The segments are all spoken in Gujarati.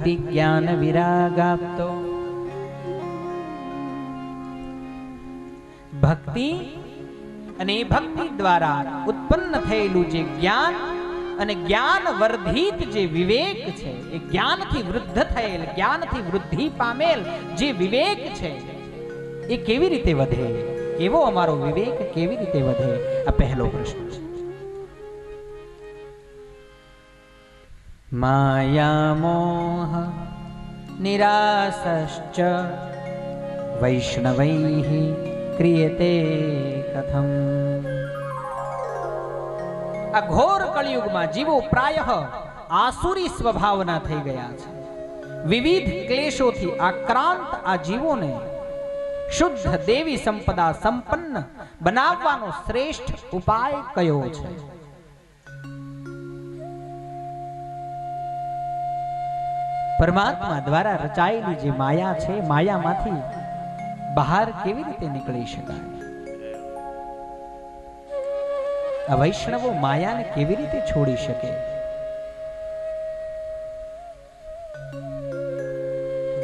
ભક્તિ જ્ઞાન વિરાગ આપતો. ભક્તિ અને એ ભક્તિ દ્વારા ઉત્પન્ન થયેલું જે જ્ઞાન અને જ્ઞાન વર્ધિત જે વિવેક છે, એ જ્ઞાનથી વૃદ્ધ થયેલ, જ્ઞાનથી વૃદ્ધિ પામેલ જે વિવેક છે એ કેવી રીતે વધે? એવો અમારો વિવેક કેવી રીતે વધે? આ પહેલો પ્રશ્ન છે. માયા મોહ નિરાસશ્ચ વૈષ્ણવૈઃ ક્રિયતે કથમ. આ ઘોર કળિયુગમાં જીવો પ્રાયઃ આસુરી સ્વભાવના થઈ ગયા છે. વિવિધ ક્લેશોથી આક્રાંત આ જીવોને શુદ્ધ દેવી સંપદા સંપન્ન બનાવવાનો શ્રેષ્ઠ ઉપાય કયો છે? પરમાત્મા દ્વારા રચાયેલી જે માયા છે, માયામાંથી બહાર કેવી રીતે નીકળી શકાય? આ વૈષ્ણવો માયાને કેવી રીતે છોડી શકે?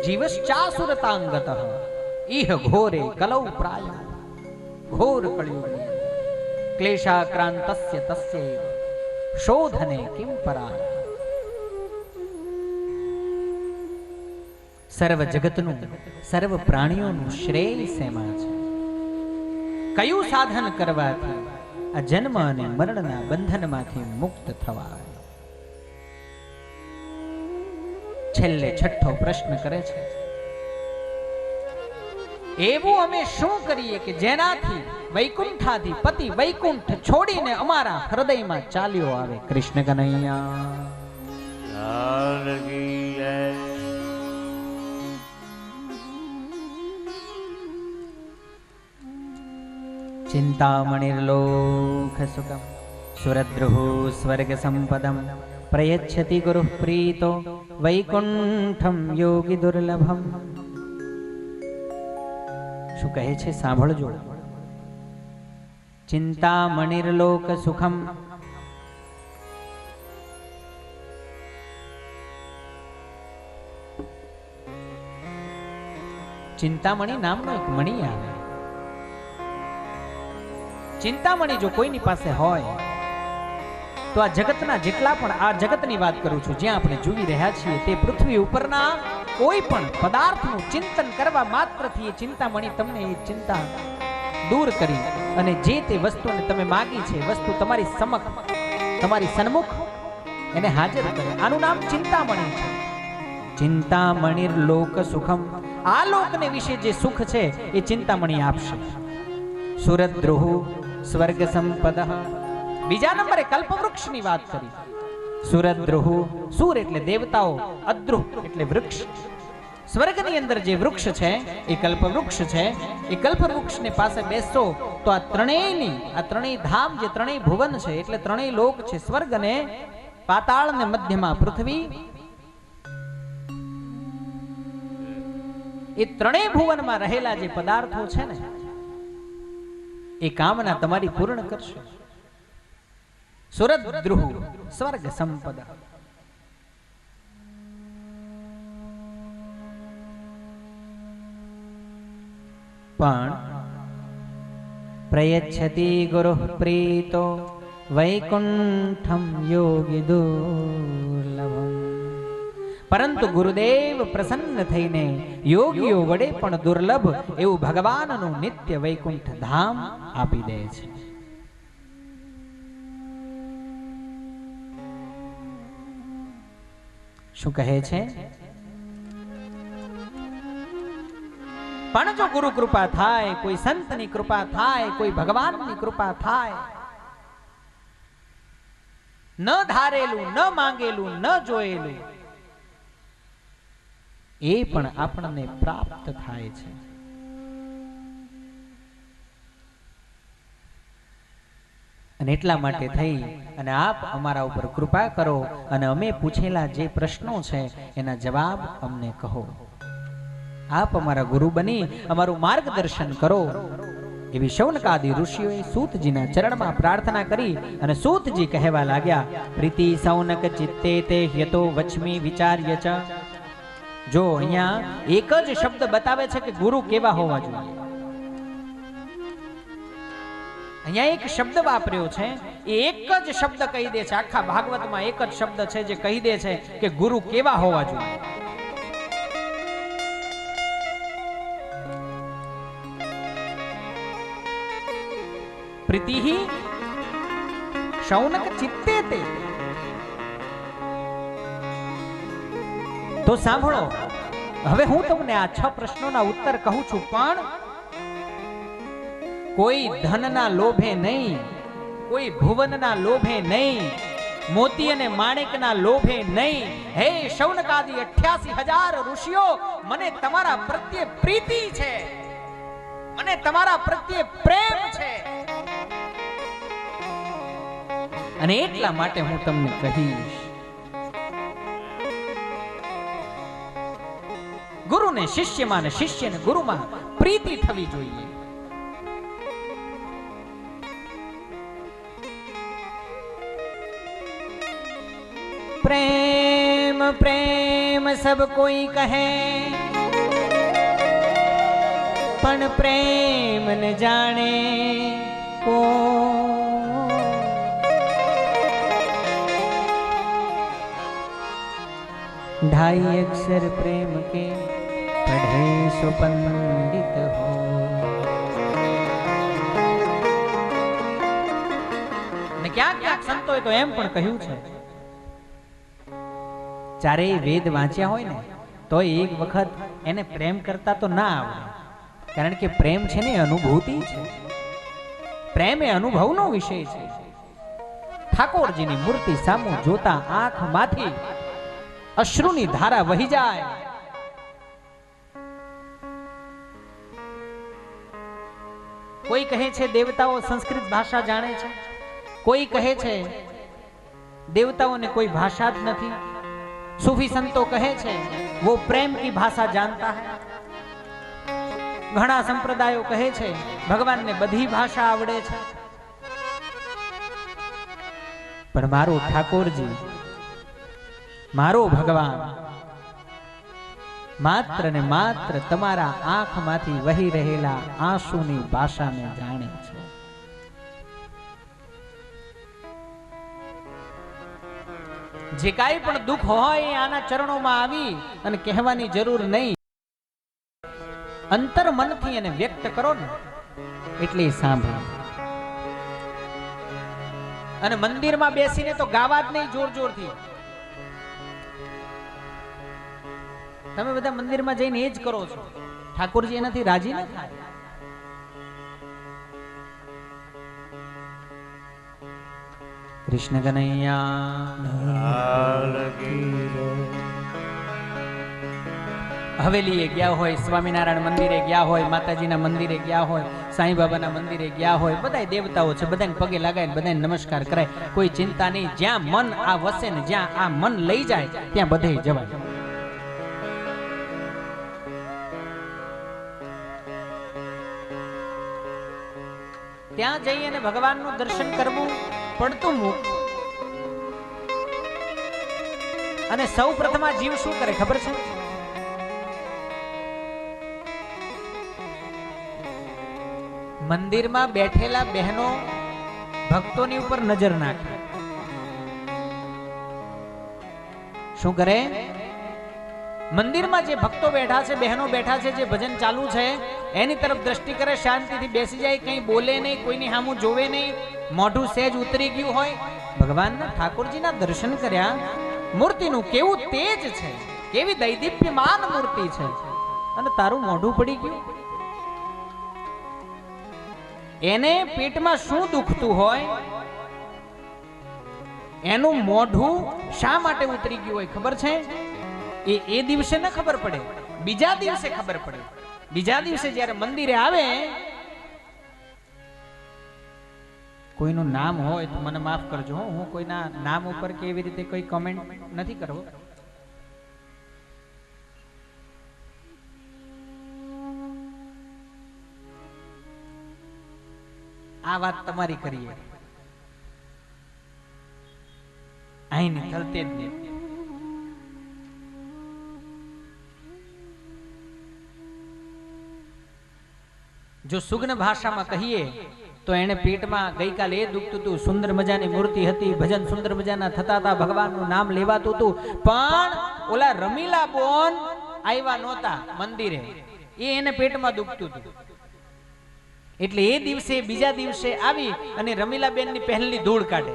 જીવશ્ચાસુરતાંગતઃ ઇહ ઘોરે કલૌ પ્રાય. ઘોર કળિયુગે ક્લેશાક્રાંતસ્ય તસ્યૈવ શોધને કિમ પરાય. સર્વ જગતનું, સર્વ પ્રાણીઓનું શ્રેય શેમાં છે? કયું સાધન કરવાથી આ જન્મ અને મરણના બંધનમાંથી મુક્ત થવાય? છેલ્લે છઠ્ઠો પ્રશ્ન કરે છે, એવું અમે શું કરીએ કે જેનાથી વૈકુંઠાધિપતિ વૈકુંઠ છોડીને અમારા હૃદયમાં ચાલ્યો આવે? કૃષ્ણ કનૈયા. ચિંતામણિર્લોક સુખમ સુરદ્રુઃ સ્વર્ગ સંપદમ પ્રયચ્છતિ ગુરુઃ પ્રીતો વૈકુંઠમ યોગી દુર્લભમ. શું કહે છે? સાંભળજો. ચિંતામણિર્લોક સુખમ. ચિંતામણી નામનો એક મણી આવે. ચિંતામણી જો કોઈની પાસે હોય તો આ જગતના જેટલા પણ, આ જગતની વાત કરું છું, જ્યાં આપણે જોઈ રહ્યા છીએ તે પૃથ્વી ઉપરના કોઈ પણ પદાર્થનું ચિંતન કરવા માત્રથી એ ચિંતામણી તમને એ ચિંતા દૂર કરી અને જે તે વસ્તુને તમે માગી છે વસ્તુ તમારી સમક્ષ, તમારી સન્મુખ એને હાજર કરે. આનું નામ ચિંતામણી છે. ચિંતામણિર લોક સુખમ. આ લોકને વિશે જે સુખ છે એ ચિંતામણી આપશે. સુરદ્રુઃ સ્વર્ગ સંપદઃ. બીજા નંબરે કલ્પવૃક્ષની વાત કરી. સુરદ્રુઃ, સુર એટલે દેવતાઓ, અદ્રુહ એટલે વૃક્ષ. સ્વર્ગની અંદર જે વૃક્ષ છે એ કલ્પવૃક્ષ છે. એ કલ્પવૃક્ષની પાસે બેસો તો આ ત્રણેય ધામ, જે ત્રણેય ભુવન છે એટલે ત્રણેય લોક છે, સ્વર્ગ અને પાતાળ ને મધ્યમાં પૃથ્વી, એ ત્રણેય ભુવનમાં રહેલા જે પદાર્થો છે ને એ કામના તમારી પૂર્ણ કરશે. સુરદ્રુઃ સ્વર્ગ સંપદા. પણ પ્રયચ્છતિ ગુરુઃ પ્રીતો વૈકુંઠમ યોગી દુર્લભમ. પરંતુ ગુરુદેવ પ્રસન્ન થઈને યોગીઓ વડે પણ દુર્લભ એવું ભગવાનનું નિત્ય વૈકુંઠ ધામ આપી દે છે. શું કહે છે? પણ જો ગુરુ કૃપા થાય, કોઈ સંતની કૃપા થાય, કોઈ ભગવાનની કૃપા થાય, ન ધારેલું, ન માંગેલું, ન જોયેલું એ પણ આપણને પ્રાપ્ત થાય છે. અને એટલા માટે થઈ અને આપ અમારા ઉપર કૃપા કરો અને અમે પૂછેલા જે પ્રશ્નો છે એના જવાબ અમને કહો. આપ અમારા ગુરુ બની અમારું માર્ગદર્શન કરો. એવી શૌનકાદિ ઋષિઓએ સૂતજીના ચરણમાં પ્રાર્થના કરી અને સૂતજી કહેવા લાગ્યા, પ્રીતિ સૌનક ચિત્તે તે યતો વચમી વિચાર્ય ચ જો અહીંયા એક જ શબ્દ બતાવે છે કે ગુરુ કેવા હોવા જોઈએ. અહીંયા એક શબ્દ વાપર્યો છે, એ એક જ શબ્દ કહી દે છે. આખા ભાગવતમાં એક જ શબ્દ છે જે કહી દે છે કે ગુરુ કેવા હોવા જોઈએ. પ્રીતિહિ શૌનક ચિત્તે તે. તો સાંભળો, હવે હું તમને આ 6 પ્રશ્નોના ઉત્તર કહું છું, પણ કોઈ ધનના લોભે નહીં, કોઈ ભુવનના લોભે નહીં, મોતી અને માણેકના લોભે નહીં. હે શૌનકાદી 88,000 ઋષિઓ, મને તમારા પ્રત્યે પ્રીતિ છે, મને તમારા પ્રત્યે પ્રેમ છે, અને એટલા માટે હું તમને કહીશ, ગુરુને શિષ્યમાં અને શિષ્યને ગુરુમાં પ્રીતિ થવી જોઈએ. પ્રેમ પ્રેમ સબ કોઈ કહે, પણ પ્રેમ ન જાણે કો. ढाई अक्षर प्रेम के पढ़े सो पंडित हो. ને ક્યાંક ક્યાંક સંતોએ તો એમ પણ કહ્યું છે, ચારેય વેદ વાંચ્યા હોય ને તો એક વખત એને પ્રેમ કરતા તો ના આવડે, કારણ કે પ્રેમ છે ને અનુભૂતિ છે, પ્રેમ એ અનુભવનો વિષય છે. ઠાકોરજીની મૂર્તિ સામુ જોતા આંખમાંથી અશ્રુની ધારા વહી જાય. કોઈ કહે છે દેવતાઓ સંસ્કૃત ભાષા જાણે છે, કોઈ કહે છે દેવતાઓને કોઈ ભાષા જ નથી. सूफी संतो कहे छे वो प्रेम की भाषा जानता है. घણા संप्रदायों कहे छे भगवान ने बधी भाषा आवड़े छे. पण मारो ठाकोरजी, मारो भगवान मात्र ने मात्र तमारा आंखमांथी वही रहेला आंसुनी भाषाने जाणे छे. जे काई पण दुख होय आना चरणों में आवी अने कहेवानी जरूर नहीं, अंतर मन थी एने व्यक्त करो ने एटले सांभळो. अने मंदिर में बेसीने तो गावा ज नहीं जोर जोर थी. तमे बधा मंदिर में जईने एज करो छो, ठाकुरजी एनाथी राजी न थाय. कृष्ण कन्हैया हवेलीए गया होय, स्वामीनारायण मंदिरे गया होय, माताजीना मंदिरे गया होय, साईं बाबाना मंदिरे गया होय, बधाय देवताओ छे, बधाने पगे लगाय, बधाने नमस्कार कराय, कोई चिंता नहीं. ज्यां मन आ वसे ने ज्यां आ मन लई जाय त्यां बधे जवाय. त्यां जईने भगवाननुं दर्शन करवुं પડતું મુખ. અને સૌ પ્રથમ આ જીવ શું કરે ખબર છે? મંદિરમાં બેઠેલા બહેનો ભક્તોની ઉપર નજર નાખે. શું કરે? મંદિરમાં જે ભક્તો બેઠા છે, બહેનો બેઠા છે, જે ભજન ચાલુ છે એની તરફ દ્રષ્ટિ કરે, શાંતિથી બેસી જાય, કંઈ બોલે નહીં, કોઈની સામું જોવે નહીં, મોઢું સહેજ ઉતરી ગયું હોય. ભગવાનના ઠાકોરજીના દર્શન કર્યા, મૂર્તિનું કેવું તેજ છે, કેવી દૈદીપ્યમાન મૂર્તિ છે, અને તારું મોઢું પડી ગયું. એને પેટમાં શું દુખતું હોય, એનું મોઢું શા માટે ઉતરી ગયું હોય ખબર છે? એ દિવસે ન ખબર પડે, બીજા દિવસે ખબર પડે. બીજા દિવસે જ્યારે મંદિરે આવે, કોઈનું નામ હોય તો મને માફ કરજો, હું કોઈના નામ ઉપર કે એવી રીતે કોઈ કમેન્ટ નથી કરવો. આ વાત તમારી કરીએ, અહીંની થલતે જ નહીં. જો સુગ્ન ભાષામાં કહીએ તો એને પેટમાં ગઈકાલે એ દુખતું હતું, સુંદર મજાની મૂર્તિ હતી, ભજન સુંદર મજાના થતા હતા, ભગવાનનું નામ લેવાતું હતું, પણ ઓલા રમીલા બોન આવ્યા નહોતા મંદિરે, એ એને પેટમાં દુખતું હતું. એટલે એ દિવસે બીજા દિવસે આવી અને રમીલાબેનની પહેલની ધૂળ કાઢે,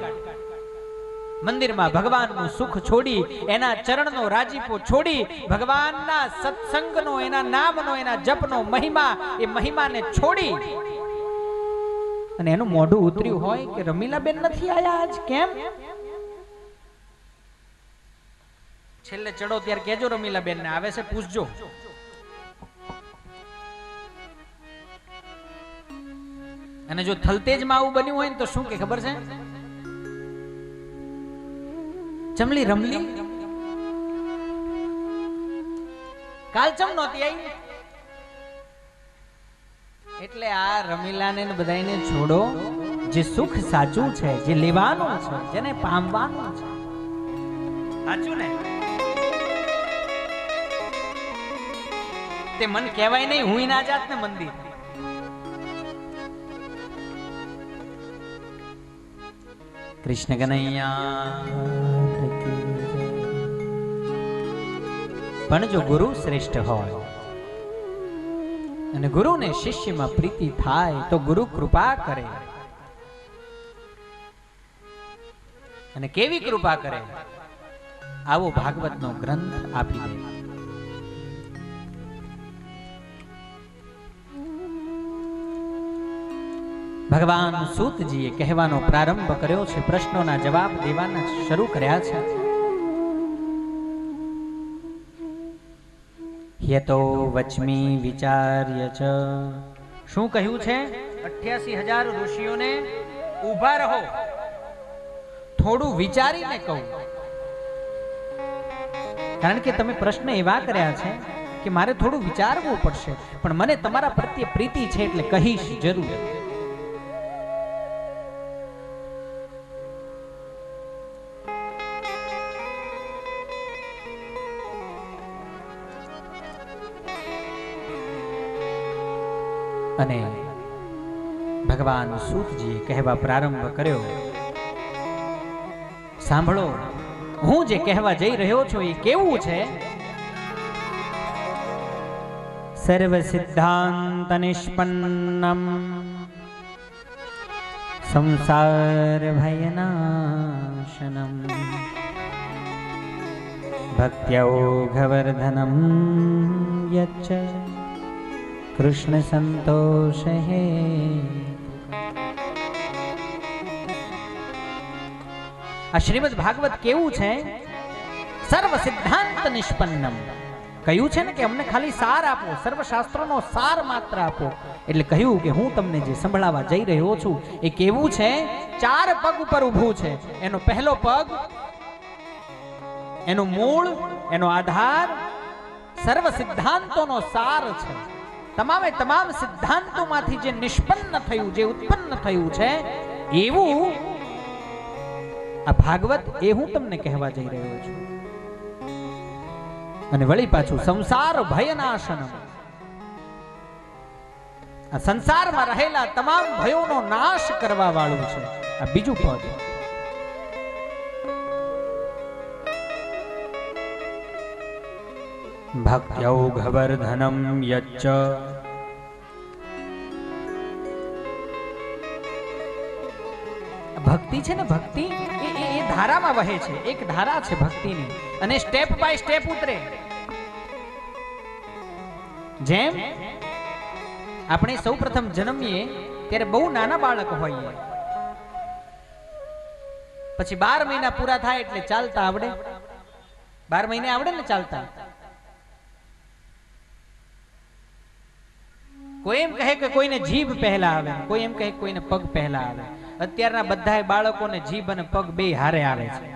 મંદિરમાં ભગવાનનું સુખ છોડી, એના ચરણનો રાજીપો છોડી, ભગવાનના સત્સંગનો, એના નામનો, એના જપનો મહિમા, એ મહિમાને છોડી અને એનું મોઢું ઉતર્યું હોય કે રમીલાબેન નથી આયા આજ, કેમ? છેલ્લે ચડો ત્યારે કેજો રમીલાબેન ને આવે છે પૂછજો. અને જો થલતેજમાં આવું બન્યું હોય ને તો શું કે ખબર છે? ચમલી રમલી કાલ ચમ નહોતી આવી. એટલે આ રમીલાને બધાને છોડો, જે સુખ સાચું છે, જે લેવાનું છે, જેને પામવાનું છે, સાચું ને તે મન કહેવાય નહીં, હું ના જાત ને મંદિર. કૃષ્ણ કનૈયા. પણ જો ગુરુ શ્રેષ્ઠ હોય અને ગુરુને શિષ્યમાં પ્રીતિ થાય તો ગુરુ કૃપા કરે. અને કેવી કૃપા કરે? આવો ભાગવતનો ગ્રંથ આપી દે. ભગવાન સૂતજીએ કહેવાનો પ્રારંભ કર્યો છે, પ્રશ્નોના જવાબ દેવાના શરૂ કર્યા છે. યતો વચમી વિચાર્ય ચ. શું કહ્યું છે? 88,000 ઋષિઓને ઊભા રહો, થોડું વિચારીને કહું. કારણ કે તમે પ્રશ્ન એવા કર્યા છે કે મારે થોડું વિચારવું પડશે, પણ મને તમારા પ્રત્યે પ્રીતિ છે એટલે કહીશ જરૂર. અને ભગવાન સૂતજીએ કહેવા પ્રારંભ કર્યો, સાંભળો, હું જે કહેવા જઈ રહ્યો છું એ કેવું છે? સર્વ સિદ્ધાંત નિષ્પન્નમ સંસાર ભયનાશનમ ભક્ત્યૌઘવર્ધનમ યચ્ચ કૃષ્ણ સંતોષ હે. આ શ્રીમદ ભાગવત કેવું છે? સર્વ સિદ્ધાંત નિષ્પન્નમ. કહ્યું છે ને કે અમને ખાલી સાર આપો, સર્વ શાસ્ત્રોનો સાર માત્ર આપો. એટલે કહ્યું કે હું તમને જે સંભળાવા જઈ રહ્યો છું એ કેવું છે? 4 પગ ઉપર ઊભું છે. એનો પહેલો પગ, એનું મૂળ, એનો આધાર સર્વ સિદ્ધાંતોનો સાર છે. તમામે તમામ સિદ્ધાંતોમાંથી જે નિષ્પન્ન થયું, જે ઉત્પન્ન થયું છે એવું આ ભાગવત, એ હું તમને કહેવા જઈ રહ્યો છું. અને વળી પાછું સંસાર ભયનાશનમ. આ સંસારમાં રહેલા તમામ ભયોનો નાશ કરવા વાળું છે આ બીજું પદ. ભક્ત્યૌઘવર્ધનમ યચ્ચ. ભક્તિ છે ને, ભક્તિ એ ધારામાં વહે છે. એક ધારા છે ભક્તિની, અને સ્ટેપ બાય સ્ટેપ ઉતરે. જેમ આપણે સૌ પ્રથમ જન્મીએ ત્યારે બહુ નાના બાળક હોઈએ, પછી 12 મહિના પૂરા થાય એટલે ચાલતા આવડે. 12 મહિને આવડે ને ચાલતા. કોઈ એમ કહે કે કોઈને જીભ પહેલા આવે, કોઈ એમ કહે કે કોઈને પગ પહેલા આવે. અત્યારના બધા બાળકોને જીભ અને પગ બે હારે આવે છે.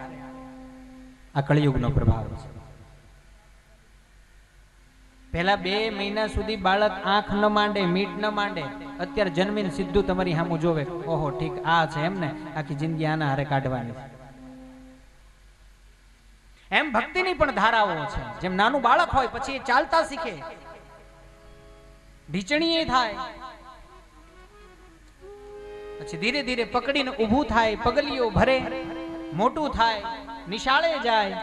આ કળિયુગનો પ્રભાવ છે. પહેલા 2 મહિના સુધી બાળક આંખ ન માંડે, મીટ ન માંડે. અત્યારે જન્મીને સીધું તમારી સામું જોવે, ઓહો ઠીક આ છે એમને, આખી જિંદગી આના હારે કાઢવાની. એમ ભક્તિની પણ ધારાઓ છે. જેમ નાનું બાળક હોય પછી એ ચાલતા શીખે, ઢીચણીએ થાય, પછી ધીરે ધીરે પકડીને ઊભું થાય, પગલીઓ ભરે, મોટું થાય, નિશાળે જાય,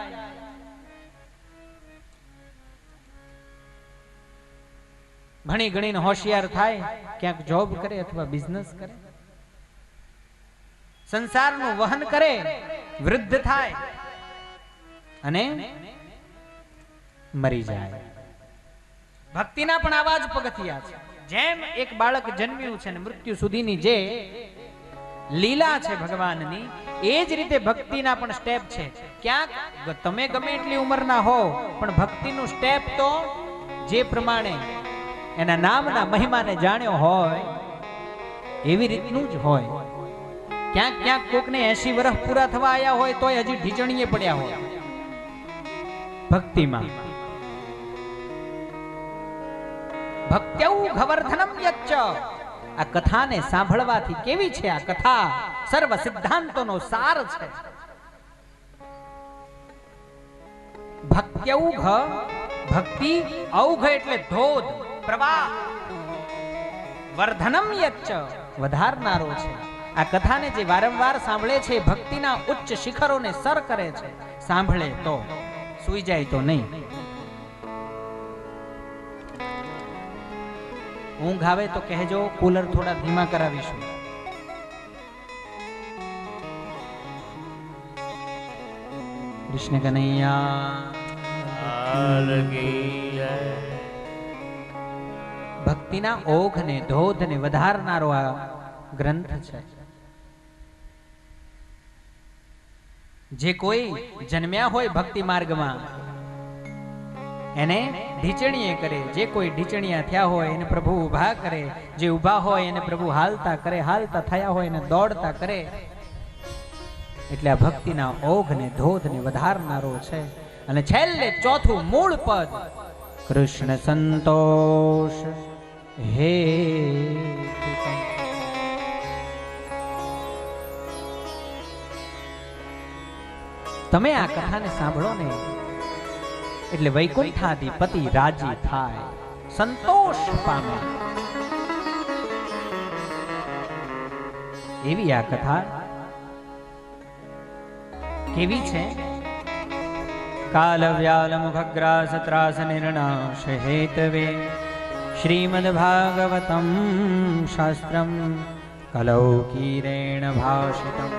ભણી ગણીને હોશિયાર થાય, ક્યાંક જોબ કરે અથવા બિઝનેસ કરે, સંસારનું વહન કરે, વૃદ્ધ થાય અને મરી જાય. ભક્તિના પણ આવા જ પગથિયા છે. જેમ એક બાળક જન્મ્યું છે ને મૃત્યુ સુધીની જે લીલા છે ભગવાનની, એ જ રીતે ભક્તિના પણ સ્ટેપ છે. ક્યાંક તમે ગમે એટલી ઉંમરના હો, પણ ભક્તિનું સ્ટેપ તો જે પ્રમાણે એના નામના મહિમાને જાણ્યો હોય એવી રીતનું જ હોય. ક્યાંક ક્યાંક કોકને 80 વર્ષ પૂરા થવા આવ્યા હોય તોય હજી ઢીચણીએ પડ્યા હોય ભક્તિમાં. ભક્ત્યૌ ઘવર્ધનમ યચ્ચ. આ કથાને સાંભળવાથી કેવી છે આ કથા? સર્વ સિદ્ધાંતોનો સાર છે. ભક્ત્યૌઘ, ભક્તિ, ઔઘ એટલે ધોધ, પ્રવાહ, વર્ધનમ યચ્ચ વધારનારો છે. આ કથાને જે વારંવાર સાંભળે છે ભક્તિના ઉચ્ચ શિખરોને સર કરે છે. સાંભળે તો, સુઈ જાય તો નહીં. ઊંઘ આવે તો કહેજો, કુલર થોડા ધીમા કરાવીશું. કૃષ્ણ કનૈયા. ભક્તિના ઓઘ ને ધોધ ને વધારનારો આ ગ્રંથ છે. જે કોઈ જન્મ્યા હોય ભક્તિ માર્ગમાં એને ઢીચણીએ કરે. જે કોઈ ઢીચણીયા થયા હોય એને પ્રભુ ઊભા કરે. જે ઊભા હોય એને પ્રભુ હાલતા કરે. હાલતા થયા હોય એને દોડતા કરે. એટલે આ ભક્તિના ઓઘ ને ધોધ ને વધારનારો છે. અને છેલ્લે ચોથું મૂળ પદ કૃષ્ણ સંતોષ હે. તમે આ કથાને સાંભળો ને એટલે વૈકુંઠાધિપતિ રાજી થાય, સંતોષ પામે. એવી આ કથા કેવી છે? કાલ વ્યાલ મુખગ્રાસ ત્રાસ નિર્ણાશ હેતવે શ્રીમદ ભાગવતમ શાસ્ત્રમ કલૌકીરેણ ભાષિતમ.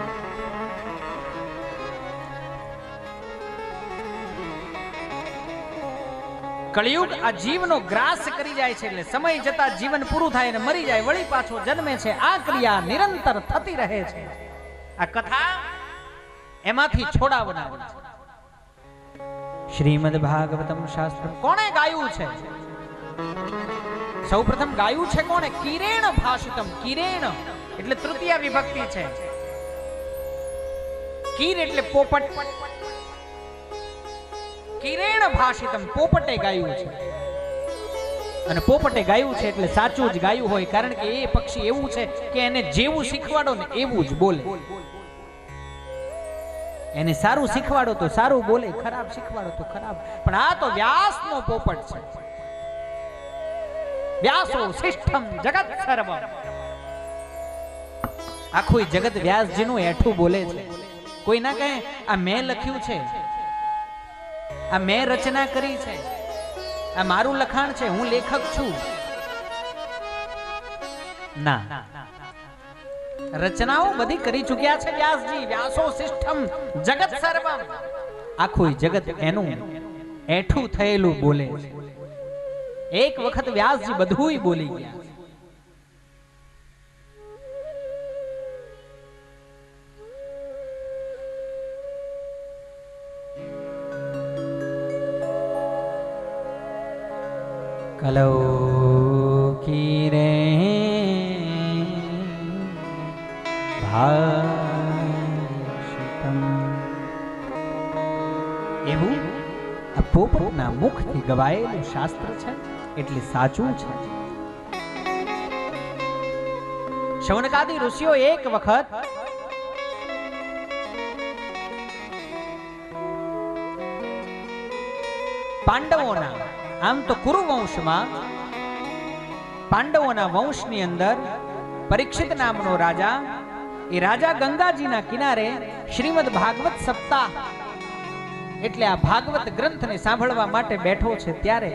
કળિયુગ આ જીવનો ગ્રાસ કરી જાય છે. એટલે સમય જતા જીવન પૂરું થાય અને મરી જાય, વળી પાછો જન્મે છે. આ ક્રિયા નિરંતર થતી રહે છે. આ કથા એમાંથી છોડાવનારી છે. શ્રીમદ ભાગવતમ શાસ્ત્ર કોણે ગાયું છે? સૌપ્રથમ ગાયું છે કોણે? કિરેણ ભાષિતમ. કિરેણ એટલે તૃતીય વિભક્તિ છે. કીર એટલે પોપટ. કિરેણ ભાષિતમ પોપટે ગાયું છે. અને પોપટે ગાયું છે એટલે સાચું જ ગાયું હોય. કારણ કે એ પક્ષી એવું છે કે એને જેવું શીખવાડો ને એવું જ બોલે. એને સારું શીખવાડો તો સારું બોલે, ખરાબ શીખવાડો તો ખરાબ. પણ આ તો વ્યાસનો પોપટ છે. વ્યાસો શિષ્ઠમ જગત સર્વમ. આખું જગત વ્યાસજીનું એઠું બોલે છે. કોઈ ના કહે આ મેં લખ્યું છે, આ મેં રચના કરી છે, આ મારું લખાણ છે, હું લેખક છું. ના, રચનાઓ બધી કરી ચૂક્યા છે વ્યાસજી. વ્યાસો શિષ્ઠમ જગત સર્વમ. આખું જગત એનું એઠું થયેલું બોલે છે. એક વખત વ્યાસજી બધુંય બોલી ગયા. કલૌકીરે ભાષિતમ. એવું આ પોપટના મુખથી ગવાયેલું શાસ્ત્ર છે એટલે સાચું છે. શૌનકાદી ઋષિઓ એક વખત પાંડવોના, આમ તો કુરુ વંશમાં પાંડવોના વંશની અંદર પરીક્ષિત નામનો રાજા, એ રાજા ગંગાજીના કિનારે શ્રીમદ ભાગવત સપ્તાહ એટલે આ ભાગવત ગ્રંથને સાંભળવા માટે બેઠો છે. ત્યારે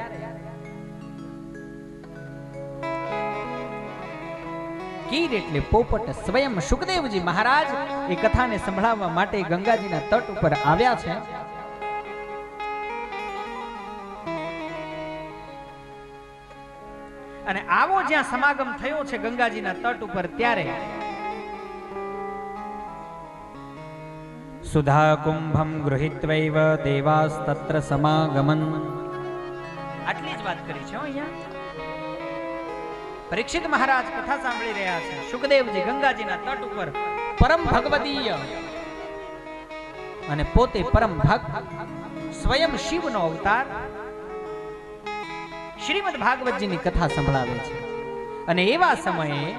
કીર એટલે પોપટ સ્વયં સુખદેવજી મહારાજ એ કથાને સંભળાવવા માટે ગંગાજીના તટ ઉપર આવ્યા છે. અને આવો જ્યાં સમાગમ થયો છે ગંગાજીના તટ ઉપર, ત્યારે સુધા કુંભમ ગૃહીત્વૈવ દેવાસ્તત્ર સમાગમન, આટલી જ વાત કરી છે અહીંયા. પરીક્ષિત મહારાજ કથા સાંભળી રહ્યા છે. સુખદેવજી ગંગાજીના તટ ઉપર પરમ ભગવદીય અને પોતે પરમ ભક્ત સ્વયં શિવનો અવતાર શ્રીમદ ભાગવતજીની કથા સંભળાવે છે. અને એવા સમયે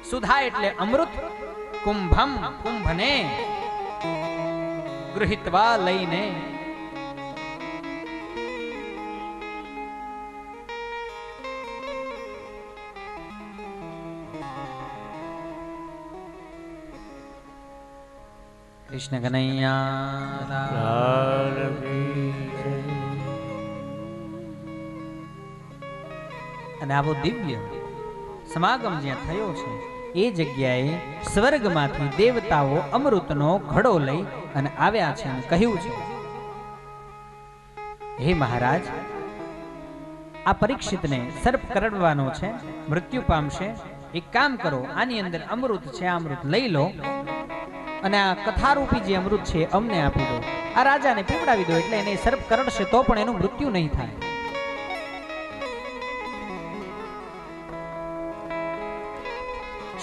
સુધા એટલે અમૃત, કુંભમ કુંભને ગૃહિત્વા લઈને કૃષ્ણ કનૈયા. અને આવો દિવ્ય સમાગમ જ્યાં થયો છે એ જગ્યાએ સ્વર્ગમાંથી દેવતાઓ અમૃતનો ઘડો લઈ અને આવ્યા છે અને કહ્યું છે, હે મહારાજ, આ પરીક્ષિતને સર્પ કરડવાનો છે, મૃત્યુ પામશે. એક કામ કરો, આની અંદર અમૃત છે, આ અમૃત લઈ લો અને આ કથારૂપી જે અમૃત છે અમને આપી દો. આ રાજાને પીવડાવી દો, એટલે એને સર્પ કરડશે તો પણ એનું મૃત્યુ નહીં થાય.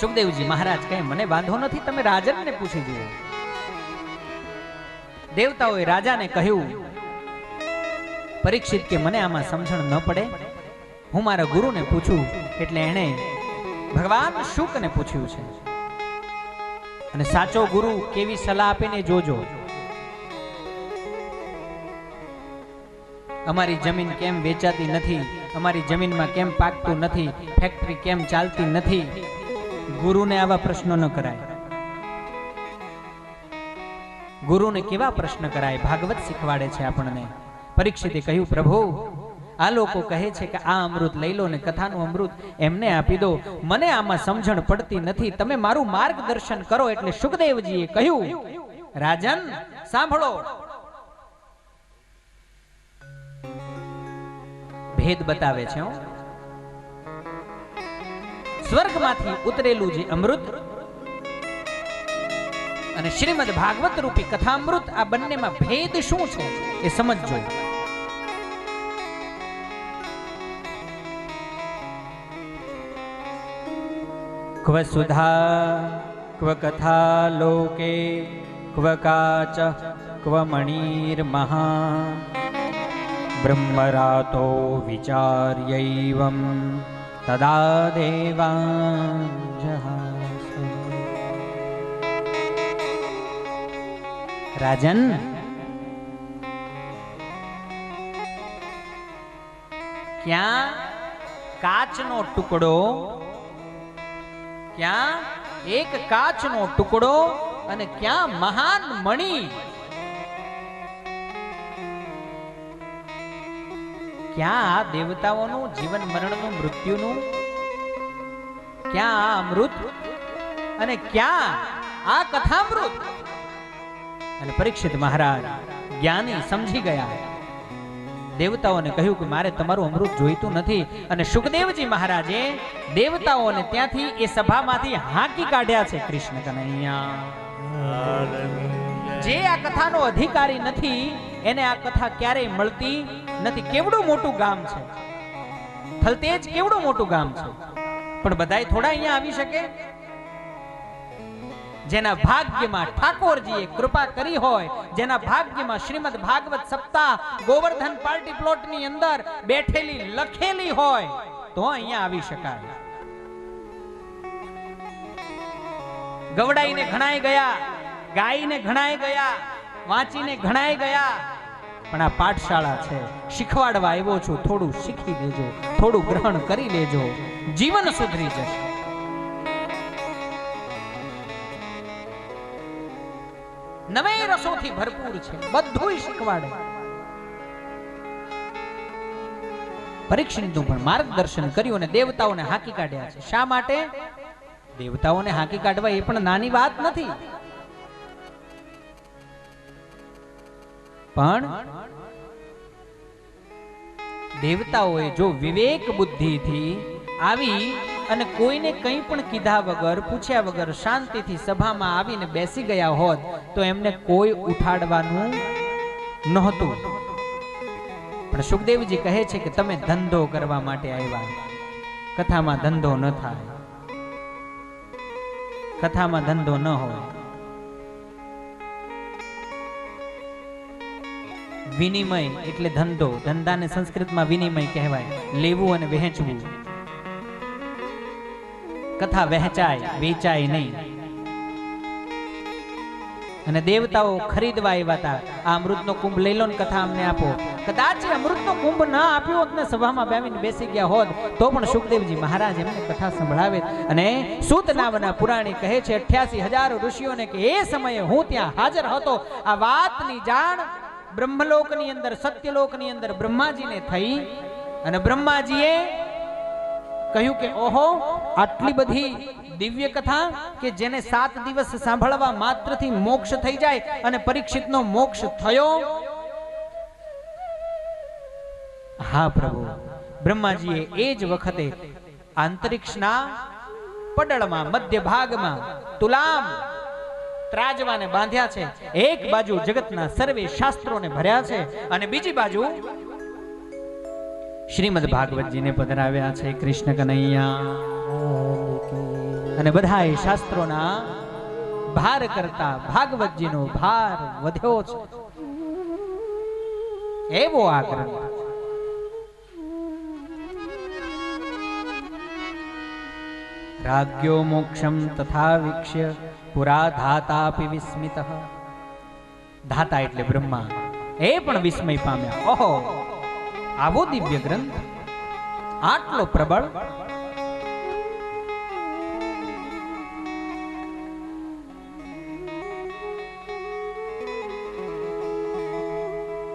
સુખદેવજી મહારાજ કહે, મને વાંધો નથી, તમે રાજનને પૂછી જુઓ. દેવતાઓએ રાજાને કહ્યું, પરીક્ષિત કે મને આમાં સમજણ ન પડે, હું મારા ગુરુને પૂછું. એટલે એણે ભગવાન શુકને પૂછ્યું છે. અને સાચો ગુરુ કેવી સલાહ આપીને જોજો. અમારી જમીન કેમ વેચાતી નથી, અમારી જમીનમાં કેમ પાકતું નથી, ફેક્ટરી કેમ ચાલતી નથી, ગુરુને આવા પ્રશ્નો ન કરાય. ગુરુને કેવા પ્રશ્ન કરાય? ભાગવત શીખવાડે છે આપણને. પરીક્ષિતે કહ્યું, પ્રભુ, આ લોકો કહે છે કે આ અમૃત લઈ લો ને કથાનું અમૃત એમને આપી દો, મને આમાં સમજણ પડતી નથી, તમે મારું માર્ગદર્શન કરો. એટલે સુખદેવજીએ કહ્યું, રાજન સાંભળો, ભેદ બતાવે છે. સ્વર્ગમાંથી ઉતરેલું જે અમૃત અને શ્રીમદ ભાગવત રૂપી કથામૃત, આ બંનેમાં ભેદ શું છે એ સમજજો. ક્વ સુધા ક્વ કથા લોકે ક્વ કાચ ક્વ મણિર્મહા બ્રહ્મરાતો વિચાર્યૈવં તદા દેવાંજહાસો. રાજન, ક્યાં કાચનો ટુકડો, ક્યાં એક કાચનો ટુકડો અને ક્યાં મહાન મણિ, ક્યાં આ દેવતાઓનું જીવન મરણનું મૃત્યુનું, ક્યાં આ અમૃત અને ક્યાં આ કથામૃત. અને પરીક્ષિત મહારાજ જ્ઞાની સમજી ગયા. દેવતાઓને કહ્યું કે મારે તમારું અમૃત જોઈતું નથી. અને સુખદેવજી મહારાજે દેવતાઓને ત્યાંથી એ સભામાંથી હાંકી કાઢ્યા છે. કૃષ્ણ કનૈયા. જે આ કથાનો અધિકારી નથી એને આ કથા ક્યારેય મળતી નથી. કેવડું મોટું ગામ છે થલતેજ, કેવડું મોટું ગામ છે, પણ બધાય થોડા અહીંયા આવી શકે? જેના ભાગ્યમાં ઠાકોરજીએ કૃપા કરી હોય, જેના ભાગ્યમાં શ્રીમદ ભાગવત સપ્તાહ ગોવર્ધન પાર્ટી પ્લોટની અંદર બેઠેલી લખેલી હોય તો અહીંયા આવી શકાય. ગવડાઈને ઘણાય ગયા, ગાઈને ઘણાય ગયા, વાંચીને ઘણાય ગયા, પણ આ પાઠશાળા છે, શીખવાડવા આવ્યો છું, થોડું શીખી લેજો, થોડું ગ્રહણ કરી લેજો. જીવન સુધરી જશે. નવે રસોથી ભરપૂર છે, બધું શીખવાડે. પરીક્ષિતનું પણ માર્ગદર્શન કર્યું અને દેવતાઓને હાંકી કાઢ્યા છે. શા માટે? દેવતાઓને હાંકી કાઢવા એ પણ નાની વાત નથી. પણ દેવતાઓએ જો વિવેક બુદ્ધિથી આવી અને કોઈને કંઈ પણ કીધા વગર, પૂછ્યા વગર શાંતિથી સભામાં આવીને બેસી ગયા હોત તો એમને કોઈ ઉઠાડવાનું નહોતું. પણ સુખદેવજી કહે છે કે તમે ધંધો કરવા માટે આવ્યા, કથામાં ધંધો ન થાય, કથામાં ધંધો ન હોય. વિનિમય એટલે ધંધો. ધંધાને સંસ્કૃતમાં વિનિમય કહેવાય, લેવું અને વહેંચવું. કથા વહેંચાય, વેચાય નહીં. અને દેવતાઓ ખરીદવા આવ્યા હતા. આ અમૃતનો કુંભ લઈ લો ને કથા અમને આપો. કદાચ અમૃતનો કુંભ ના આપ્યો હોત ને, સભામાં બેસીને બેસી ગયા હોત તો પણ સુખદેવજી મહારાજ એમને કથા સંભળાવે. અને સૂત નામના પુરાણી કહે છે 88,000 ઋષિઓને કે એ સમયે હું ત્યાં હાજર હતો. આ વાતની જાણ બ્રહ્મલોકની અંદર, સત્યલોકની અંદર બ્રહ્માજીને થઈ અને બ્રહ્માજીએ કહ્યું કે ઓહો, આટલી બધી દિવ્ય કથા કે જેને 7 દિવસ સાંભળવા માત્રથી મોક્ષ થઈ જાય, અને પરીક્ષિતનો મોક્ષ થયો. હા પ્રભુ. બ્રહ્માજીએ એ જ વખતે અંતરિક્ષના પડળમાં મધ્ય ભાગમાં તુલામ ત્રાજવાને બાંધ્યા છે. એક બાજુ જગતના સર્વે શાસ્ત્રોને ભર્યા છે અને બીજી બાજુ શ્રીમદ ભાગવતજીને પધરાવ્યા છે. કૃષ્ણ કનૈયા. અને બધા શાસ્ત્રોના ભાર કરતા ભાગવતજીનો ભાર વધ્યો છે. એવો આ ગ્રંથ. રાગ્યો મોક્ષમ તથા વીક્ષ્ય પુરા ધાતાપી વિસ્મિતઃ. ધાતા એટલે બ્રહ્મા, એ પણ વિસ્મય પામ્યા. ઓહો, આવો દિવ્ય ગ્રંથ, આટલો પ્રબળ.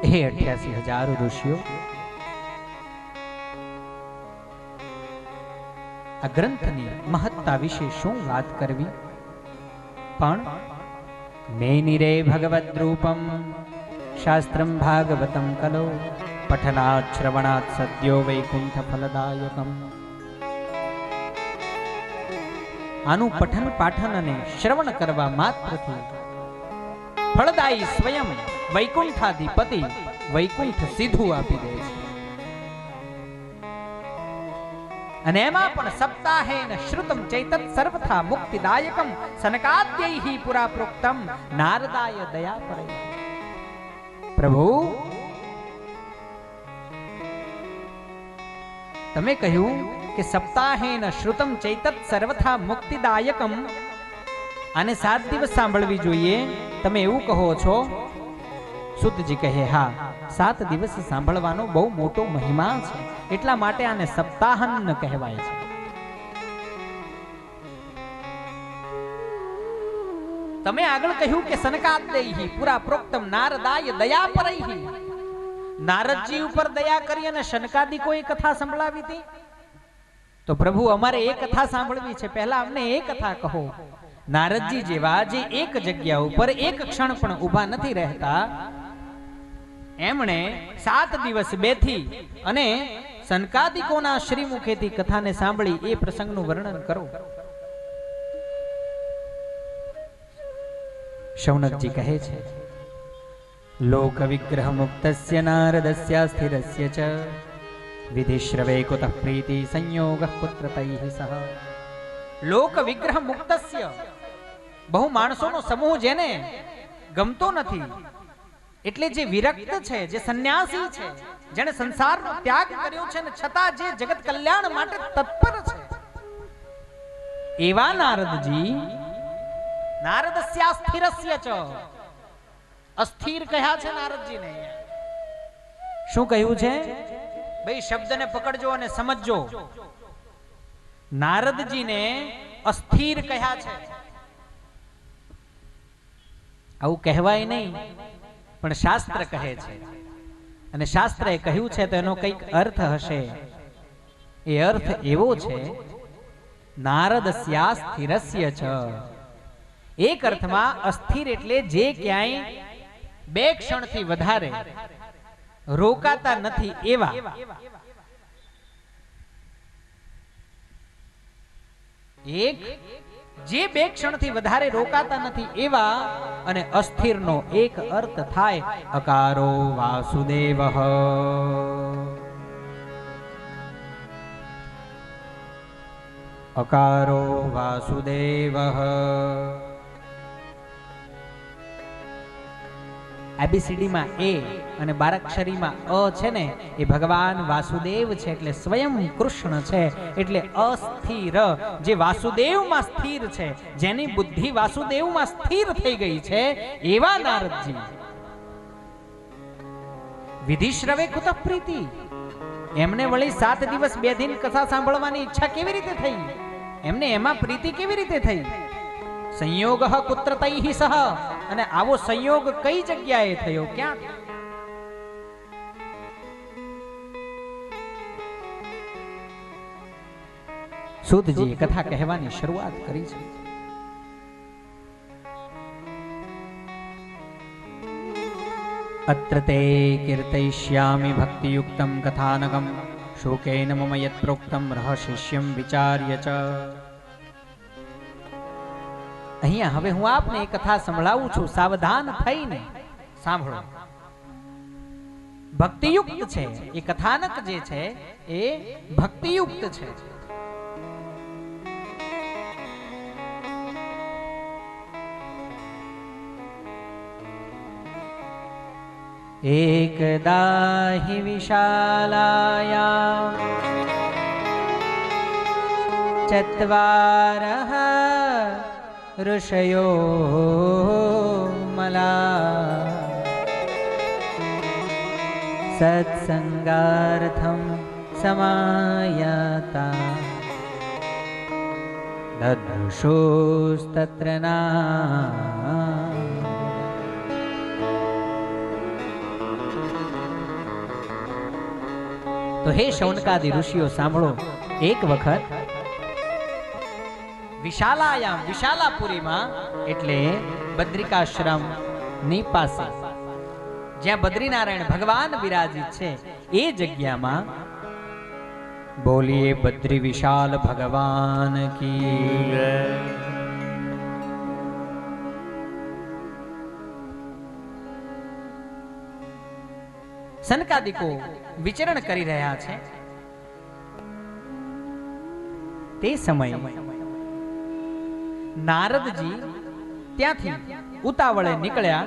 હે 88,000 ઋષિઓ, આ ગ્રંથની મહત્તા વિશે શું વાત કરવી. પણ મેનિરે ભગવદ રૂપમ શાસ્ત્રમ ભાગવતમ કલો પઠનાત શ્રવણાત સદ્યો વૈકુંઠ ફલદાયકમ. આનું પઠન પાઠન અને શ્રવણ કરવા માત્રથી ફળદાયી સ્વયં વૈકુંઠાધિપતિ વૈકુંઠ સીધું આપી દે છે. અને એમાં પણ સપ્તાહેન શ્રુતમ ચૈતત સર્વથા મુક્તિદાયકમ સનકાદ્યૈહિ પુરા પ્રોક્તમ નારદાય દયા પરે. પ્રભુ, તમે કહ્યું કે સપ્તાહેન શ્રુતમ ચૈતત સર્વથા મુક્તિદાયકમ, આને 7 દિવસ સાંભળવી જોઈએ, તમે એવું કહો છો. સુતજી કહે હા, 7 દિવસ સાંભળવાનો બહુ મોટો મહિમા છે, એટલા માટે આને સપ્તાહન કહેવાય છે. તમે આગળ કહ્યું કે સનકાદ્યૈહિ પુરા પ્રોક્તમ નારદાય દયા પરૈહિ. નારદજી ઉપર દયા કરી અને શનકાદિકોએ કથા સંભળાવી હતી. તો પ્રભુ, અમારે એ કથા સાંભળવી છે, પહેલા અમને એ કથા કહો. નારદજી જેવા જે એક જગ્યા ઉપર એક ક્ષણ પણ ઊભા નથી રહેતા, એમણે 7 દિવસ બેઠી અને સનકાદિકોના શ્રીમુખેથી કથાને સાંભળી. એ પ્રસંગનું વર્ણન કરો. શૌનકજી કહે છે, લોક વિગ્રહ મુક્તસ્ય નારદસ્ય સ્થિરસ્ય ચ વિધિશ્રવે કુતઃ પ્રીતિ સંયોગઃ પુત્રતૈઃ સહ. લોક વિગ્રહ મુક્તસ્ય, બહુ માણસોનો સમૂહ જેને ગમતો નથી, એટલે જે વિરક્ત છે, જે સંન્યાસી છે, જેને સંસારનો ત્યાગ કર્યો છે ને છતાં જે જગત કલ્યાણ માટે તત્પર છે, એવા નારદજી નારદસ્યા સ્થિરસ્ય ચ, અસ્થિર કહ્યા છે નારદજીને. શું કહ્યું છે ભાઈ? શબ્દને પકડજો અને સમજજો. નારદજીને અસ્થિર કહ્યા છે. આવું કહેવાય નહીં, પણ શાસ્ત્ર કહે છે, અને શાસ્ત્રએ કહ્યું છે તો એનો કંઈક અર્થ હશે. એ અર્થ એવો છે, નારદસ્યા સ્થિરસ્ય ચ. એક અર્થમાં અસ્થિર એટલે જે ક્યાંય 2 ક્ષણથી વધારે રોકાતા નથી એવા. એક જે 2 ક્ષણથી વધારે રોકાતા નથી એવા. અને અસ્થિરનો એક અર્થ થાય અકારો વાસુદેવ. અકારો વાસુદેવ. ABCD માં એ અને બારાક્ષરીમાં અ છે ને, એ ભગવાન વાસુદેવ છે, એટલે સ્વયં કૃષ્ણ છે. એટલે અસ્થિર, જે વાસુદેવમાં સ્થિર છે, જેની બુદ્ધિ વાસુદેવમાં સ્થિર થઈ ગઈ છે, એવા નારદજી. વિધિશ્રવે કુત પ્રીતિ. એમને વળી 7 દિવસ 2 દિન કથા સાંભળવાની ઈચ્છા કેવી રીતે થઈ? એમને એમાં પ્રીતિ કેવી રીતે થઈ? સંયોગ કુત્ર તૈહિ સહ. અને આવો સંયોગ કઈ જગ્યાએ થયો, ક્યાં? સૂતજીએ કથા કહેવાની શરૂઆત કરી છે. અત્ર તે કીર્તયિષ્યામિ ભક્તિયુક્તમ કથાનકમ શોકેન મમ યત પ્રોક્તમ રહસ્યમ વિચાર્ય ચ. અહીંયા હવે હું આપને એક કથા સંભળાવું છું, સાવધાન થઈને સાંભળો. ભક્તિયુક્ત છે એ કથાનક, જે છે એ ભક્તિયુક્ત છે. એકદા હિ વિશાલાયાં ચત્વારઃ ઋષયો મલા સત્સંગાર્થમ સમાયાતા દદૃશોસ્તત્ર ના. તો હે શૌનકાદિ ઋષિઓ સાંભળો. એક વખત વિશાલાયામ, વિશાલાપુરીમાં એટલે બદ્રિકાશ્રમ ની પાસે, જ્યાં બદ્રીનારાયણ ભગવાન વિરાજિત છે, એ જગ્યામાં બોલીએ બદ્રી વિશાલ ભગવાન કી. સનકાદિકો વિચરણ કરી રહ્યા છે. તે સમયે નારદજી ત્યાંથી ઉતાવળે નીકળ્યા.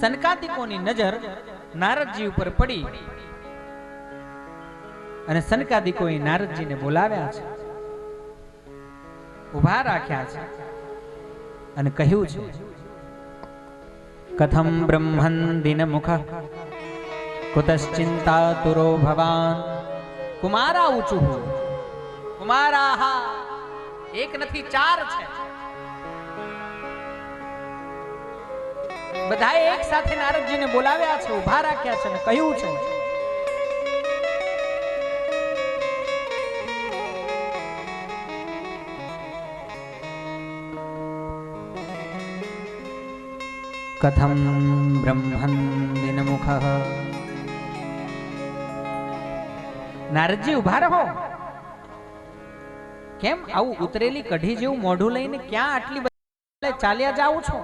સનકાદિકોની નજર નારદજી ઉપર પડી અને સનકાદિકોએ નારદજીને બોલાવ્યા છે, ઉભા રાખ્યા છે અને કહ્યું છે, કથમ બ્રહ્મન દિનમુખ કુતશ્ચિંતાતુરો ભવાન. કુમારા ઊંચું, કુમારાહા, એક નથી 4 છે. બધાએ એક સાથે નારદજીને બોલાવ્યા છે, ઉભા રાખ્યા છે અને કહ્યું છે, કથમ બ્રહ્મન દિનમુખ. નારદજી ઉભા રહો. કેમ આવું ઉતરેલી કઢી જેવું મોઢું લઈને ક્યાં આટલી બધી ચાલ્યા જાવ છો?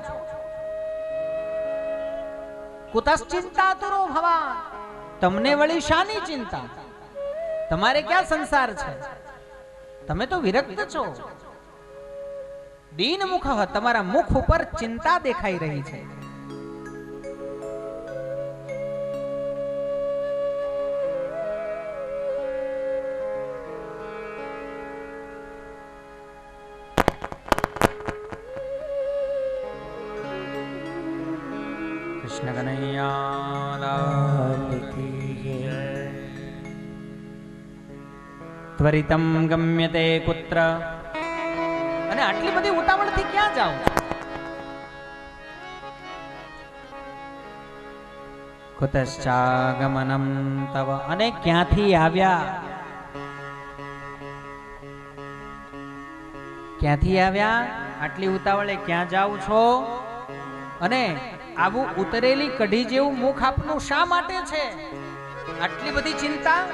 કુતશ્ચિંતાતુરો ભવાન. તમને વળી શાની ચિંતા? તમારે ક્યાં સંસાર છે? તમે તો વિરક્ત છો. દીનમુખ, તમારા મુખ ઉપર ચિંતા દેખાઈ રહી છે. કૃષ્ણ કનૈયા લાલ કી જય. ત્વરિતમ ગમ્યતે કુત્ર. અને આટલી બધી ઉતાવળથી ક્યાં જાવ? કુતશ્ચાગમનમ તવ. અને ક્યાંથી આવ્યા? ક્યાંથી આવ્યા? આટલી ઉતાવળે ક્યાં જાવ છો? અને આવું ઉતરેલી કઢી જેવું મુખ આપનું શા માટે છે? આટલી બધી ચિંતા?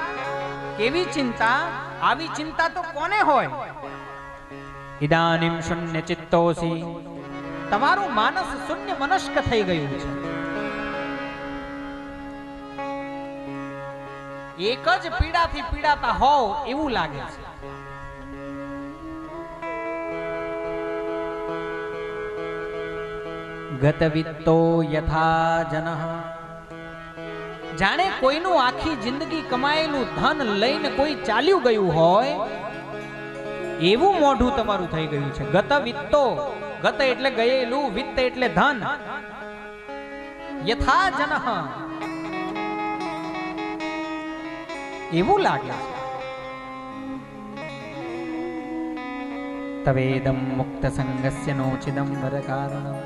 કેવી ચિંતા? આવી ચિંતા તો કોને હોય? ઇદાનીમ શૂન્ય ચિત્તોસી. તમારું માનસ શૂન્ય મનસ્ક થઈ ગયું છે. એક જ પીડાથી પીડાતા હોવ એવું લાગે છે. ગતવિત્તો યથા જનઃ. જાણે કોઈનું આખી જિંદગી કમાયેલું ધન લઈને કોઈ ચાલ્યું ગયું હોય એવું મોઢું તમારું થઈ ગયું છે. ગતવિત્તો. ગત એટલે ગયેલું, વિત્ત એટલે ધન. યથા જનઃ એવું લાગે છે. તવેદમ મુક્ત સંગસ્ય નોચિદમ વરકારણમ.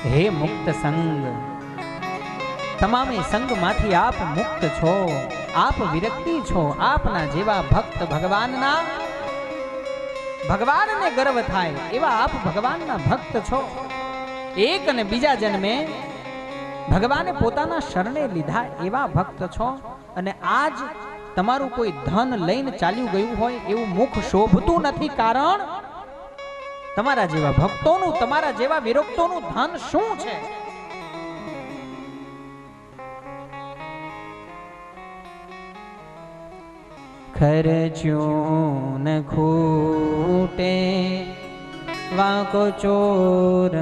હે મુક્ત સંગ, તમામે સંગમાંથી આપ મુક્ત છો, આપ વિરક્તિ છો. આપના જેવા ભક્ત ભગવાનના, ભગવાનને ગર્વ થાય એવા આપ ભગવાનના ભક્ત છો. એક અને બીજા જન્મે ભગવાને પોતાના શરણે લીધા એવા ભક્ત છો. અને આજ તમારું કોઈ ધન લઈને ચાલ્યું ગયું હોય એવું મુખ શોભતું નથી. કારણ તમારા જેવા ભક્તોનું, તમારા જેવા વિરક્તોનું ધન શું છે? ખર્ચ્યું ન ખૂટે વાંકો ચોર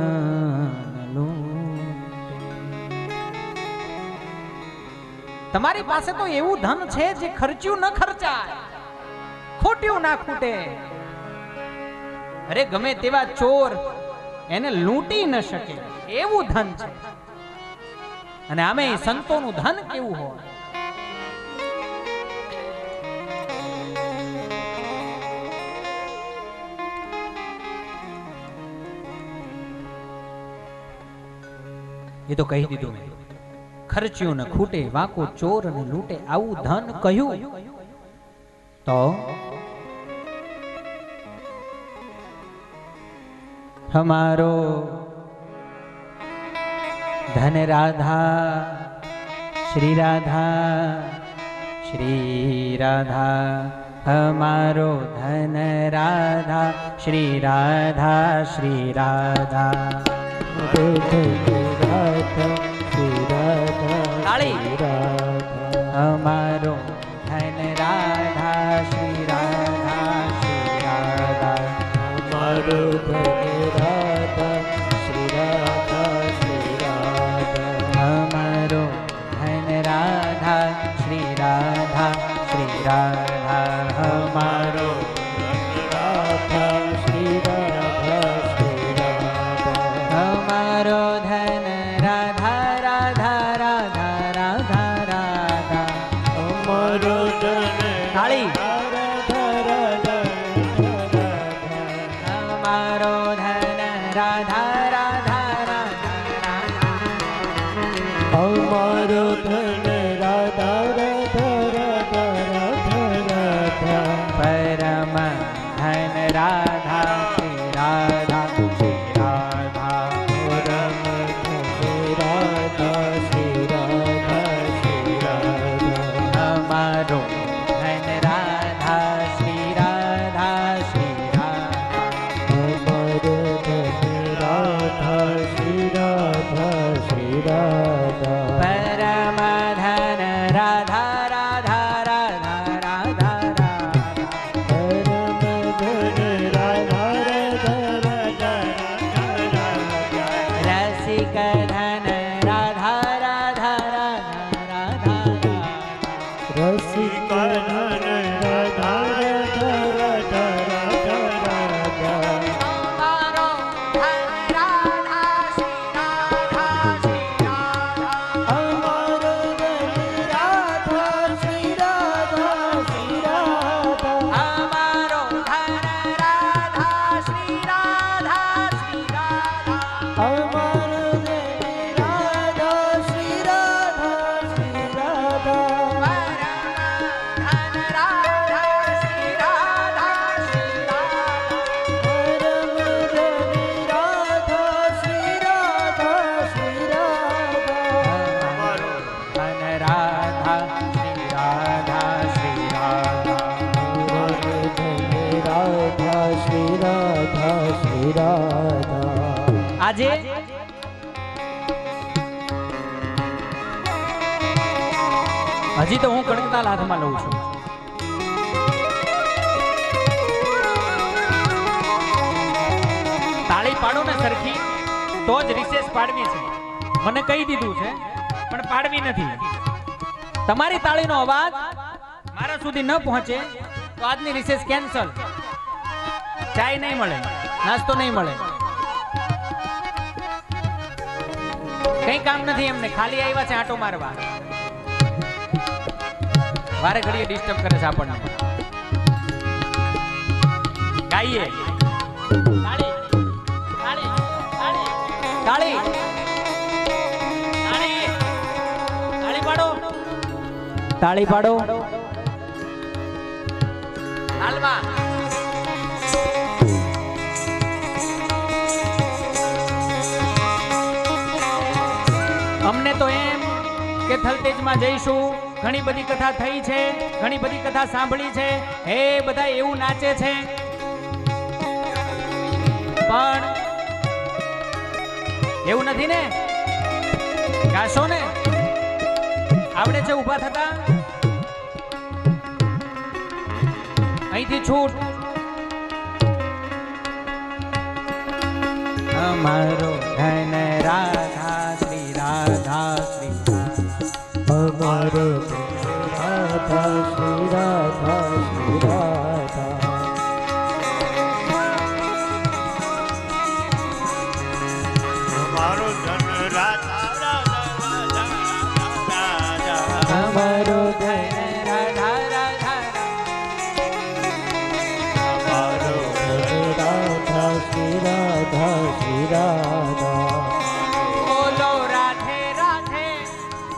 તમારી પાસે તો એવું ધન છે જે ખર્ચ્યું ન ખર્ચાય, ખોટ્યું ના ખૂટે. અરે ગમે તેવા ચોર એને લૂંટી ન શકે એવું ધન છે. અને આમે સંતોનું ધન કેવું હોય? એ તો કહી દીધું મેં. ખર્ચ્યું ન ખૂટે વાંકો ચોર ને લૂંટે. આવું ધન કહ્યું તો हमारो धन राधा श्री राधा हमारो धन राधा श्री राधा हमारो धन राधा श्री राधा हमारो राधा हमारो राधा श्री राधा हमारो धन राधा राधा राधा राधा राधा हमारो धन ताली राधा राधा हमारो धन આજે હજી તો હું કણકતાલ હાથમાં લઉં છું. તાળી પાડો ને સરખી તો જ રિસેસ પાડવી છે. મને કહી દીધું છે પણ પાડવી નથી. તમારી તાળીનો અવાજ મારા સુધી ન પહોંચે તો આજની રિસેસ કેન્સલ. ચાય નહીં મળે, નાસ્તો નહીં મળે, કઈ કામ નથી એમને. ખાલી આવ્યા છે આટો મારવા. વારે ઘડીએ ડિસ્ટર્બ કરે છે આપણને. ગાઈએ તાળી તાળી તાળી તાળી તાળી તાળી પાડો, તાળી પાડો. હાલવા અમને તો એમ કે થલતેજમાં જઈશું. ઘણી બધી કથા થઈ છે, ઘણી બધી કથા સાંભળી છે. હે બધા એવું નાચે છે પણ એવું નથી ને. ગાશો ને, આવડે છે ઊભા થતા? અહીંથી છૂટ. અમારો ધન રાધા શ્રી રાધા શ્રી અમારો રાધા શ્રી રાધા શ્રી રાધા. અમારો ધન રાધા રાધા રાધા અમારો ધન રાધા રાધા અમારો રાધા શ્રી રાધા શ્રી રાધા. બોલો રાધે રાધે,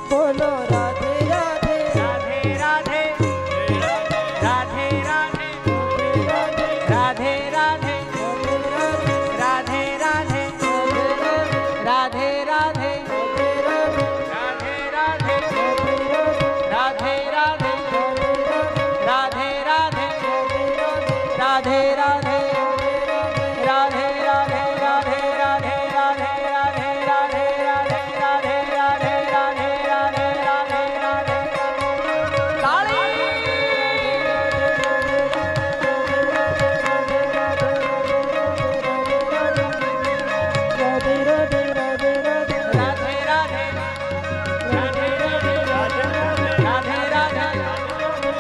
બોલો રાધે રાધે રાધે રાધે, રાધે રાધે, રાધે રાધે, રાધે રાધે, રાધે રાધે, રાધે રાધે, રાધે રાધે, રાધે રાધે, રાધે રાધે, રાધે રાધે, રાધે રાધે, રાધે રાધે, રાધે રાધે, રાધે રાધે, રાધે રાધે, રાધે રાધે. તાળી.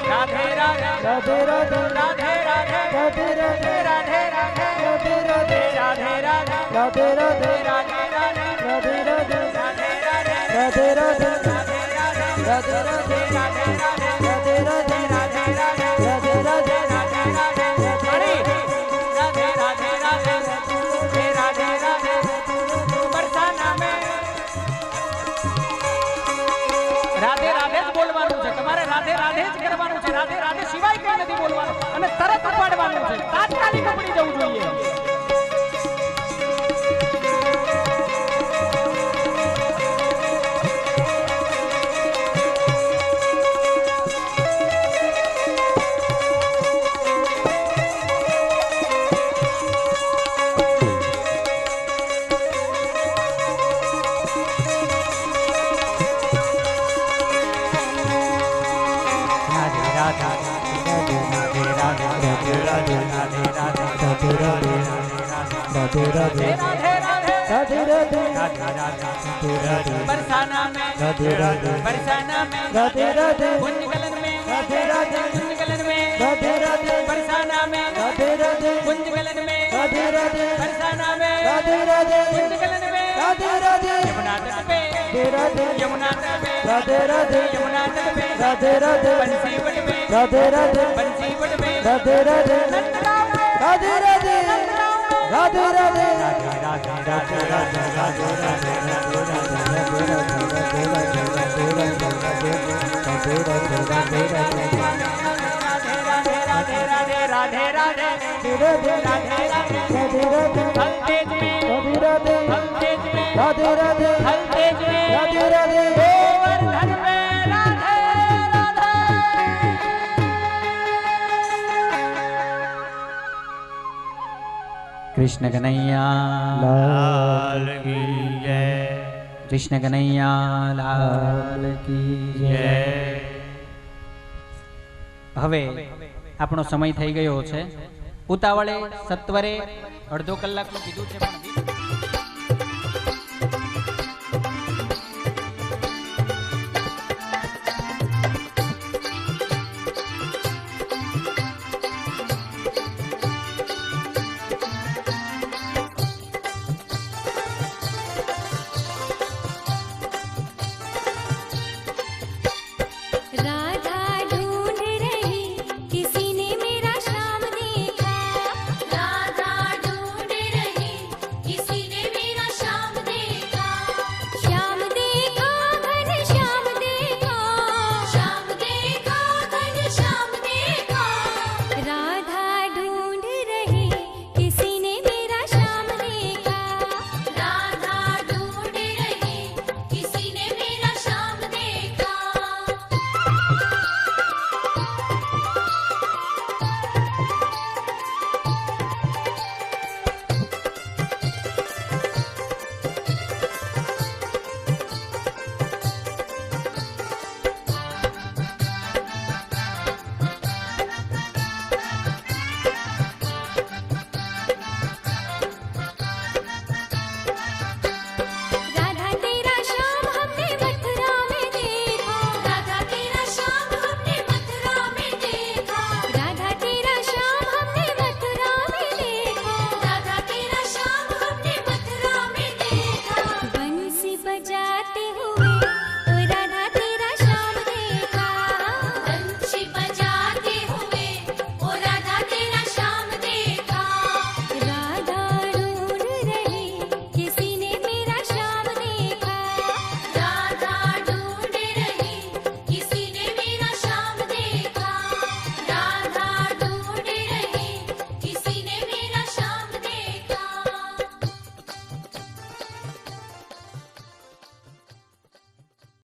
રાધે રાધે રાધે રાધે રાધે રાધે, રાધે રાધે, રાધે રાધે, રાધે રાધે, રાધે રાધે રાધે રાધે, રાધે રાધે રાધે રાધે, રાધે રાધે રાધે રાધે, રાધે રાધે રાધે રાધે, રાધે રાધે રાધે રાધે, રાધે રાધે રાધે રાધે, રાધે રાધે રાધે રાધે, રાધે રાધે રાધે રાધે, રાધે રાધે રાધે રાધે. હરી રાધે રાધે રાધે, હે રાધે રાધે. બરસાના મેં રાધે રાધે જ બોલવાનું છે. તમારે રાધે રાધે જ કરવાનું છે. રાધે રાધે સિવાય કઈ નથી બોલવાનું અને તરત ઉપાડવાનું છે. તાત્કાલિક ઉપડી જવું જોઈએ. રાધે રાધે રાધે રાધે बरसाना में राधे राधे बरसाना में राधे राधे गुंजगलन में राधे राधे गुंजगलन में राधे राधे बरसाना में राधे राधे गुंजगलन में राधे राधे बरसाना में राधे राधे गुंजगलन में राधे राधे यमुना तट पे राधे यमुना तट पे राधे राधे यमुना तट पे राधे राधे बंसी बट में राधे राधे बंसी बट में राधे राधे नंदगांव में राधे राधे नंदगांव में राधे राधे राधे राधे, राधे राधे, हलतेज में हलतेज में राधे राधे हलतेज में राधे राधे गोवर्धन में राधे राधे. કૃષ્ણ કનૈયા લાલ કી જય કૃષ્ણ કનૈયા લાલ કી જય. હવે આપણો સમય થઈ ગયો છે. ઉતાવળે સત્વરે અડધો કલાકનું કીધું છે પણ